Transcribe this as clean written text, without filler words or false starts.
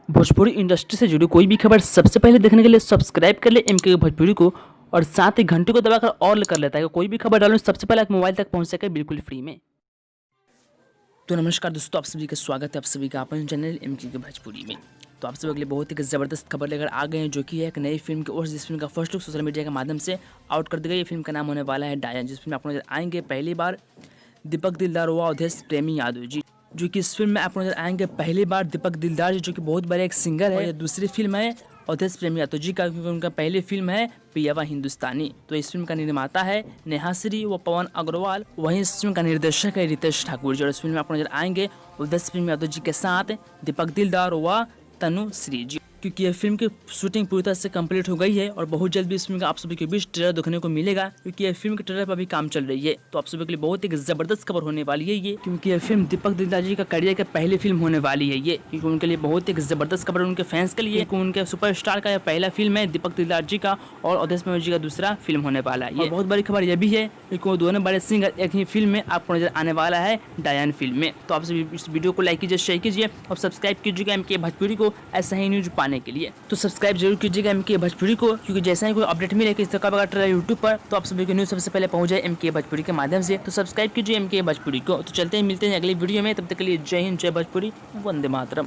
Bhojpuri industry से जुड़ी कोई भी खबर सबसे पहले देखने के लिए सब्सक्राइब कर ले एमके भोजपुरी को और साथ ही घंटे को दबाकर ऑल कर लेता है कि कोई भी खबर डालूं सबसे पहले आप मोबाइल तक पहुंच सके बिल्कुल फ्री में। तो नमस्कार दोस्तों, आप सभी का स्वागत है आप सभी का अपने चैनल एमके के भोजपुरी में। तो आप सभी के लिए बहुत ही ज़बरदस्त खबर लेकर आ गए हैं, जो कि है एक नई फिल्म की ओर, जिस फिल्म का फर्स्ट लुक सोशल मीडिया के माध्यम से आउट कर दी गई। फिल्म का नाम होने वाला है डायन, जिस फिल्म में आपको नजर आएंगे पहली बार दीपक दिलदार व अवधेश प्रेमी यादव जी, जो कि इस फिल्म में आपको नजर आएंगे पहली बार दीपक दिलदार जी, जो कि बहुत बड़े एक सिंगर है। दूसरी फिल्म है अवधेश प्रेमी यादव जी का, क्योंकि उनका पहली फिल्म है पियावा हिंदुस्तानी। तो इस फिल्म का निर्माता है नेहाश्री व पवन अग्रवाल, वहीं इस फिल्म का निर्देशक है रितेश ठाकुर जी। और इस फिल्म में आपको नजर आएंगे अवधेश प्रेमी यादव जी के साथ दीपक दिलदार व तनुश्री जी, क्योंकि यह फिल्म की शूटिंग पूरी तरह से कंप्लीट हो गई है और बहुत जल्द भी इस फिल्म का आप सभी के बीच ट्रेलर देखने को मिलेगा, क्योंकि यह फिल्म के ट्रेलर पर भी काम चल रही है। तो आप सभी के लिए बहुत ही जबरदस्त खबर होने वाली है ये, क्योंकि यह फिल्म दीपक दिलदार जी का करियर की पहली फिल्म होने वाली है ये, क्योंकि उनके लिए बहुत ही जबरदस्त खबर उनके फैंस के लिए, क्योंकि उनके सुपरस्टार का यह पहला फिल्म है दीपक दिलदार जी का, और अवधेश प्रेमी जी का दूसरा फिल्म होने वाला है। और बहुत बड़ी खबर यह भी है क्योंकि वो दोनों बड़े सिंगर एक ही फिल्म में आपको नजर आने वाला है डायन फिल्म में। तो आप सभी इस वीडियो को लाइक कीजिए, शेयर कीजिए और सब्सक्राइब कीजिएगा एमके भोजपुरी को ऐसा ही न्यूज पाने के लिए। तो सब्सक्राइब जरूर कीजिएगा एमके भोजपुरी को, क्योंकि जैसा ही कोई अपडेट मिले कि इस तरह का ट्रेलर यूट्यूब पर, तो आप सभी को न्यूज़ सबसे पहले पहुंच जाए एमके भोजपुरी के माध्यम से। तो सब्सक्राइब कीजिए एमके भोजपुरी को। तो चलते हैं, मिलते हैं अगली वीडियो में, तब तक के लिए जय हिंद, जय भोजपुरी, वंदे मातरम।